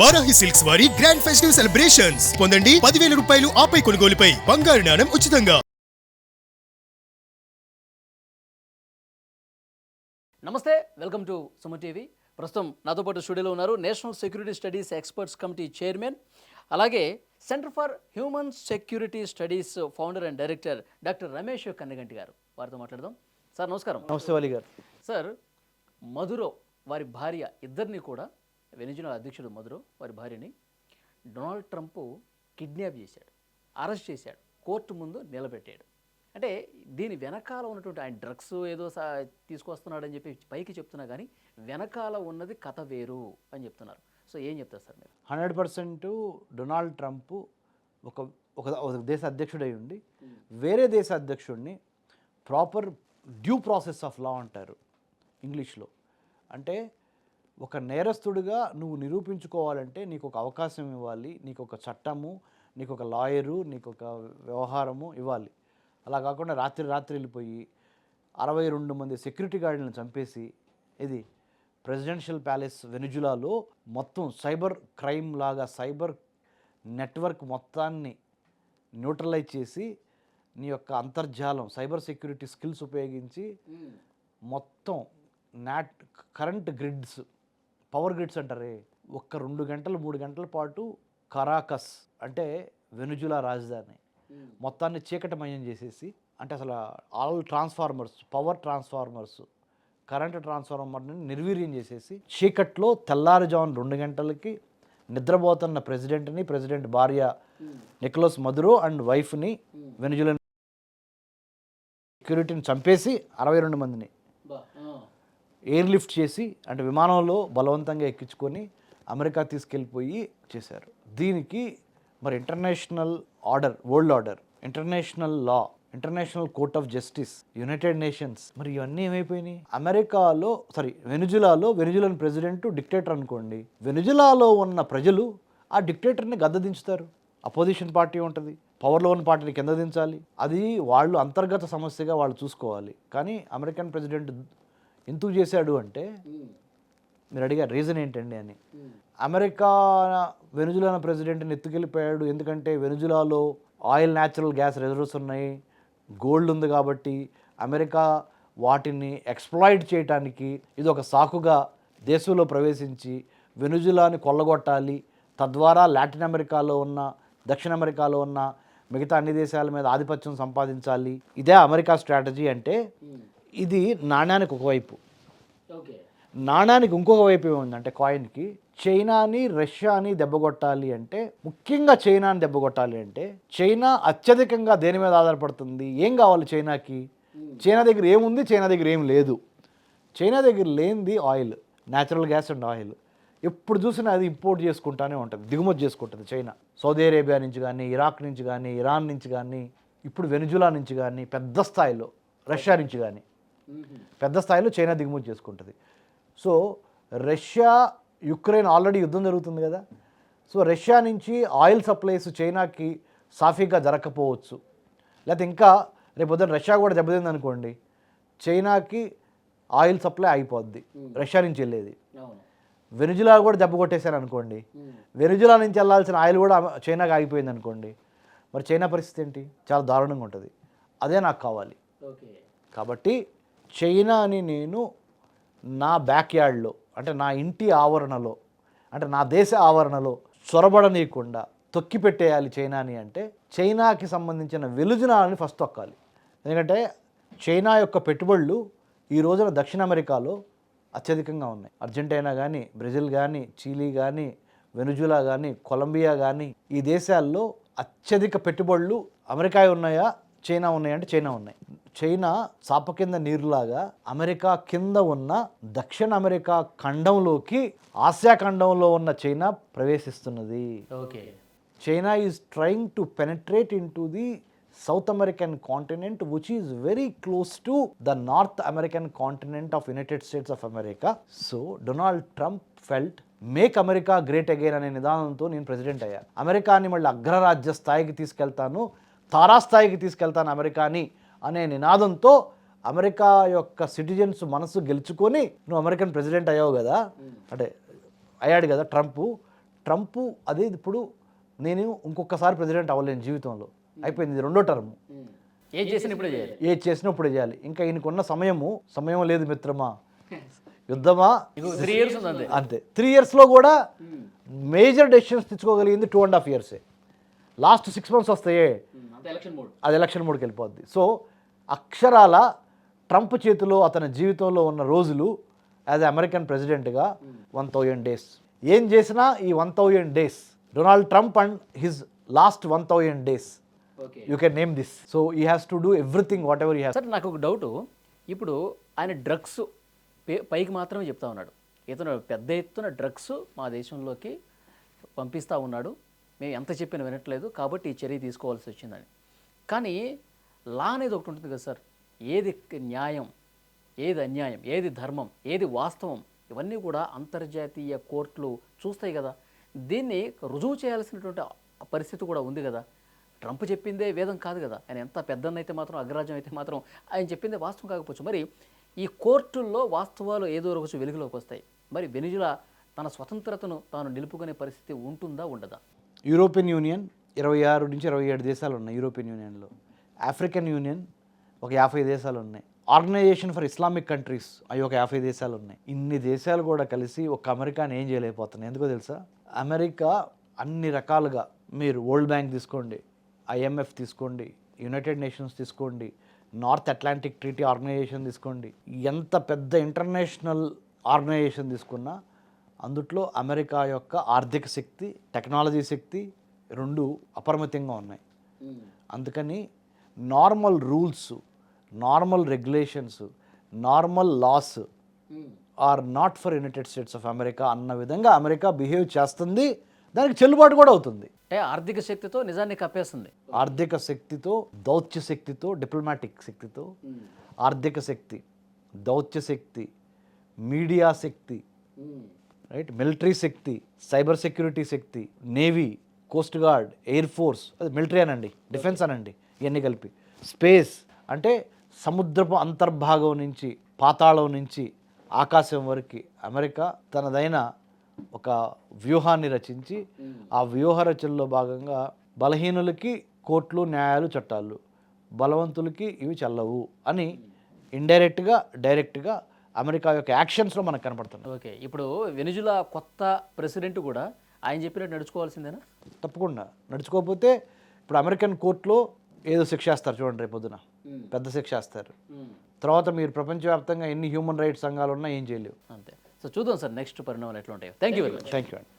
Varahi silks వారి grand festive celebrations పొందండి 10,000 రూపాయలు ఆపై కొనుగోలుపై బంగారు నాణెం ఉచితంగా. నమస్తే, వెల్కమ్ టు సుమన్ టీవీ. ప్రస్తుతం నాతో పాటు స్టూడియోలో ఉన్నారు national security studies experts committee chairman, అలాగే centre for human security studies founder and director doctor Ramesh Kannaganti గారు. వారితో మాట్లాడదాం. సార్ నమస్కారం. నమస్తే వలి గారు. సార్, మదురో వారి భార్య ఇద్దరిని కూడా, వెనిజులా అధ్యక్షుడు మదురో వారి భార్యని డొనాల్డ్ ట్రంప్ కిడ్నాప్ చేశాడు, అరెస్ట్ చేశాడు, కోర్టు ముందు నిలబెట్టాడు. అంటే దీని వెనకాల ఉన్నటువంటి ఆయన డ్రగ్స్ ఏదో తీసుకొస్తున్నాడని చెప్పి పైకి చెప్తున్నా కానీ వెనకాల ఉన్నది కథ వేరు అని చెప్తున్నారు. సో ఏం చెప్తారు సార్ మీరు? 100% డొనాల్డ్ ట్రంప్ ఒక ఒక దేశ అధ్యక్షుడై ఉండి వేరే దేశ అధ్యక్షుడిని proper due process of law అంటారు ఇంగ్లీష్లో. అంటే ఒక నేరస్తుడిగా నువ్వు నిరూపించుకోవాలంటే నీకు ఒక అవకాశం ఇవ్వాలి, నీకు ఒక చట్టము, నీకు ఒక లాయరు, నీకు ఒక వ్యవహారము ఇవ్వాలి. అలా కాకుండా రాత్రి వెళ్ళిపోయి 62 మంది సెక్యూరిటీ గార్డులను చంపేసి ఇది ప్రెసిడెన్షియల్ ప్యాలెస్ వెనిజులాలో మొత్తం సైబర్ క్రైమ్ లాగా సైబర్ నెట్వర్క్ మొత్తాన్ని న్యూట్రలైజ్ చేసి నీ యొక్క అంతర్జాలం సైబర్ సెక్యూరిటీ స్కిల్స్ ఉపయోగించి మొత్తం కరెంట్ గ్రిడ్స్, పవర్ గ్రిడ్స్ అంటారే, 2 గంటలు 3 గంటల పాటు కరాకస్ అంటే వెనుజులా రాజధాని మొత్తాన్ని చీకటమయం చేసేసి, అంటే అసలు all transformers, power transformers, current ట్రాన్స్ఫార్మర్ని నిర్వీర్యం చేసేసి చీకట్లో తెల్లారుజామున 2 గంటలకి నిద్రపోతున్న ప్రెసిడెంట్ భార్య నికోలస్ మదురో అండ్ వైఫ్ని వెనిజులా సెక్యూరిటీని చంపేసి 62 మందిని ఎయిర్ లిఫ్ట్ చేసి, అంటే విమానంలో బలవంతంగా ఎక్కించుకొని అమెరికా తీసుకెళ్ళిపోయి చేశారు. దీనికి మరి international order, world order, international law, international court of justice, United nations, మరి ఇవన్నీ ఏమైపోయినాయి? వెనిజులాన్ ప్రెసిడెంట్ డిక్టేటర్ అనుకోండి, వెనిజులాలో ఉన్న ప్రజలు ఆ డిక్టేటర్ని గద్ద దించుతారు. అపోజిషన్ పార్టీ ఉంటుంది, పవర్లో ఉన్న పార్టీని కింద దించాలి. అది వాళ్ళు అంతర్గత సమస్యగా వాళ్ళు చూసుకోవాలి. కానీ అమెరికన్ ప్రెసిడెంట్ ఎందుకు చేశాడు అంటే, మీరు అడిగారు రీజన్ ఏంటండి అని. అమెరికా వెనిజులా ప్రెసిడెంట్ని ఎత్తుకెళ్ళిపోయాడు ఎందుకంటే వెనిజులాలో ఆయిల్, న్యాచురల్ గ్యాస్ రిజర్వ్స్ ఉన్నాయి, గోల్డ్ ఉంది కాబట్టి అమెరికా వాటిని ఎక్స్ప్లాయిట్ చేయడానికి ఇది ఒక సాకుగా దేశంలో ప్రవేశించి వెనిజులాని కొల్లగొట్టాలి, తద్వారా లాటిన్ అమెరికాలో ఉన్న, దక్షిణ అమెరికాలో ఉన్న మిగతా అన్ని దేశాల మీద ఆధిపత్యం సంపాదించాలి. ఇదే అమెరికా స్ట్రాటజీ. అంటే ఇది నాణ్యానికి ఒకవైపు. నాణ్యానికి ఇంకొక వైపు ఏముందంటే, కాయిన్కి చైనాని, రష్యాని దెబ్బగొట్టాలి అంటే, ముఖ్యంగా చైనాని దెబ్బగొట్టాలి అంటే, చైనా అత్యధికంగా దేని మీద ఆధారపడుతుంది? ఏం కావాలి చైనాకి? చైనా దగ్గర ఏముంది? చైనా దగ్గర ఏం లేదు. చైనా దగ్గర లేనిది oil, natural gas and oil. ఎప్పుడు చూసినా అది ఇంపోర్ట్ చేసుకుంటానే ఉంటుంది, దిగుమతి చేసుకుంటుంది చైనా. సౌదీ అరేబియా నుంచి కానీ, ఇరాక్ నుంచి కానీ, ఇరాన్ నుంచి కానీ, ఇప్పుడు వెనిజులా నుంచి కానీ, పెద్ద స్థాయిలో రష్యా నుంచి కానీ పెద్ద స్థాయిలో చైనా దిగుమతి చేసుకుంటుంది. సో రష్యా యుక్రెయిన్ ఆల్రెడీ యుద్ధం జరుగుతుంది కదా. సో రష్యా నుంచి ఆయిల్ సప్లైస్ చైనాకి సాఫీగా జరగకపోవచ్చు. లేకపోతే ఇంకా రేపొద్దున రష్యా కూడా దెబ్బతింది అనుకోండి, చైనాకి ఆయిల్ సప్లై అయిపోద్ది రష్యా నుంచి వెళ్ళేది. వెనిజులా కూడా దెబ్బ కొట్టేశారు అనుకోండి, వెనిజులా నుంచి వెళ్ళాల్సిన ఆయిల్ కూడా చైనాకి ఆగిపోయింది అనుకోండి, మరి చైనా పరిస్థితి ఏంటి? చాలా దారుణంగా ఉంటుంది. అదే నాకు కావాలి. కాబట్టి చైనాని నేను నా బ్యాక్యార్డ్లో, అంటే నా ఇంటి ఆవరణలో, అంటే నా దేశ ఆవరణలో చొరబడనీయకుండా తొక్కిపెట్టేయాలి చైనాని. అంటే చైనాకి సంబంధించిన వెలుజునాలని ఫస్ట్ తొక్కాలి. ఎందుకంటే చైనా యొక్క పెట్టుబడులు ఈ రోజున దక్షిణ అమెరికాలో అత్యధికంగా ఉన్నాయి. అర్జెంటీనా కానీ, బ్రెజిల్ కానీ, చిలీ కానీ, వెనిజులా కానీ, కొలంబియా కానీ, ఈ దేశాల్లో అత్యధిక పెట్టుబడులు అమెరికా ఉన్నాయా, చైనా ఉన్నాయా అంటే చైనా ఉన్నాయి. చైనా చాప కింద నీరులాగా అమెరికా కింద ఉన్న దక్షిణ అమెరికా ఖండంలోకి, ఆసియా ఖండంలో ఉన్న China ప్రవేశిస్తున్నది. China is trying to penetrate in to the south American continent which is very close to the north American continent of United States of America. So Donald Trump felt make America great again అనే నిదానంతో నేను president అయ్యాను. అమెరికాని మళ్ళీ అగ్రరాజ్య స్థాయికి తీసుకెళ్తాను, తారాస్థాయికి తీసుకెళ్తాను అమెరికాని అనే నినాదంతో అమెరికా యొక్క సిటిజన్స్ మనసు గెలుచుకొని నువ్వు అమెరికన్ ప్రెసిడెంట్ అయ్యావు కదా, అంటే అయ్యాడు కదా ట్రంప్. ట్రంప్ అదే ఇప్పుడు నేను ఇంకొకసారి ప్రెసిడెంట్ అవ్వలేను జీవితంలో, అయిపోయింది, ఇది 2వ టర్మ్, ఏం చేసినా ఇప్పుడే చేయాలి. ఏది చేసినప్పుడు చేయాలి, ఇంకా ఈయనకున్న సమయం లేదు మిత్రమా, యుద్ధమా, ఇంకో 3 years ఉంది అంతే. అంతే. 3 yearsలో కూడా major decisions తెచ్చుకోగలిగింది 2.5 years. Last 6 months వస్తాయే అంతే ఎలక్షన్ మోడ్. అది ఎలక్షన్ మోడ్కి వెళ్ళిపోద్ది. సో అక్షరాల ట్రంప్ చేతిలో అతని జీవితంలో ఉన్న రోజులు యాజ్ అమెరికన్ ప్రెసిడెంట్గా 1000 days. ఏం చేసినా ఈ 1000 days, Donald Trump and his last 1000 days, okay you can name this. So he has to do everything what ever he has. Sir నాకు ఒక డౌటు, ఇప్పుడు ఆయన డ్రగ్స్ పైకి మాత్రమే చెప్తా ఉన్నాడు, ఇతను పెద్ద ఎత్తున డ్రగ్స్ మా దేశంలోకి పంపిస్తూ ఉన్నాడు, మేము ఎంత చెప్పినా వినట్లేదు కాబట్టి ఈ చర్య తీసుకోవాల్సి వచ్చిందని. కానీ లా అనేది ఒకటి ఉంటుంది కదా సార్, ఏది న్యాయం, ఏది అన్యాయం, ఏది ధర్మం, ఏది వాస్తవం, ఇవన్నీ కూడా అంతర్జాతీయ కోర్టులు చూస్తాయి కదా. దీన్ని రుజువు చేయాల్సినటువంటి పరిస్థితి కూడా ఉంది కదా. ట్రంప్ చెప్పిందే వేదం కాదు కదా, ఆయన ఎంత పెద్దనైతే మాత్రం, అగ్రరాజ్యం అయితే మాత్రం ఆయన చెప్పిందే వాస్తవం కాకపోవచ్చు. మరి ఈ కోర్టుల్లో వాస్తవాలు ఏదో రోజు వెలుగులోకి వస్తాయి. మరి వెనిజులా తన స్వతంత్రతను తాను నిలుపుకునే పరిస్థితి ఉంటుందా ఉండదా? యూరోపియన్ యూనియన్ 26 నుంచి 27 దేశాలు ఉన్నాయి యూరోపియన్ యూనియన్లో. ఆఫ్రికన్ యూనియన్ ఒక 50 దేశాలు ఉన్నాయి. ఆర్గనైజేషన్ ఫర్ ఇస్లామిక్ కంట్రీస్ అవి ఒక 50 దేశాలు ఉన్నాయి. ఇన్ని దేశాలు కూడా కలిసి ఒక అమెరికాని ఏం చేయలేకపోతున్నాయి. ఎందుకో తెలుసా? అమెరికా అన్ని రకాలుగా, మీరు వరల్డ్ బ్యాంక్ తీసుకోండి, IMF తీసుకోండి, యునైటెడ్ నేషన్స్ తీసుకోండి, నార్త్ అట్లాంటిక్ ట్రీటీ ఆర్గనైజేషన్ తీసుకోండి, ఎంత పెద్ద ఇంటర్నేషనల్ ఆర్గనైజేషన్ తీసుకున్నా అందుట్లో అమెరికా యొక్క ఆర్థిక శక్తి, టెక్నాలజీ శక్తి 2 అపరిమితంగా ఉన్నాయి. అందుకని normal rules, normal regulations, normal laws are not for United States of America అన్న విధంగా అమెరికా బిహేవ్ చేస్తుంది. దానికి చెల్లుబాటు కూడా అవుతుంది. అంటే ఆర్థిక శక్తితో నిజాన్ని కప్పేస్తుంది. ఆర్థిక శక్తితో, దౌత్య శక్తితో, డిప్లొమాటిక్ శక్తితో, ఆర్థిక శక్తి, దౌత్య శక్తి, మీడియా శక్తి, రైట్, మిలిటరీ శక్తి, సైబర్ సెక్యూరిటీ శక్తి, navy, coast guard, air force, అది మిలిటరీ అనండి, డిఫెన్స్ అనండి, ఇవన్నీ కలిపి, స్పేస్ అంటే సముద్రపు అంతర్భాగం నుంచి, పాతాళం నుంచి ఆకాశం వరకు అమెరికా తనదైన ఒక వ్యూహాన్ని రచించి, ఆ వ్యూహ రచనలో భాగంగా బలహీనులకి కోర్టులు, న్యాయాలు, చట్టాలు, బలవంతులకి ఇవి చెల్లవు అని ఇండైరెక్ట్గా, డైరెక్ట్గా అమెరికా యొక్క యాక్షన్స్లో మనకు కనపడుతుంది. ఓకే, ఇప్పుడు వెనిజులా కొత్త ప్రెసిడెంట్ కూడా ఆయన చెప్పినట్టు నడుచుకోవాల్సిందేనా? తప్పకుండా. నడుచుకోకపోతే ఇప్పుడు అమెరికన్ కోర్టులో ఏదో శిక్ష వేస్తారు చూడండి, రేపు పొద్దున పెద్ద శిక్ష వేస్తారు. తర్వాత మీరు ప్రపంచవ్యాప్తంగా ఎన్ని హ్యూమన్ రైట్స్ సంఘాలు ఉన్నా ఏం చేయలేవు. అంతే. సో చూద్దాం సార్ నెక్స్ట్ పరిణామాలు ఎట్లా ఉంటాయో. Thank you very much. Thank you అండి.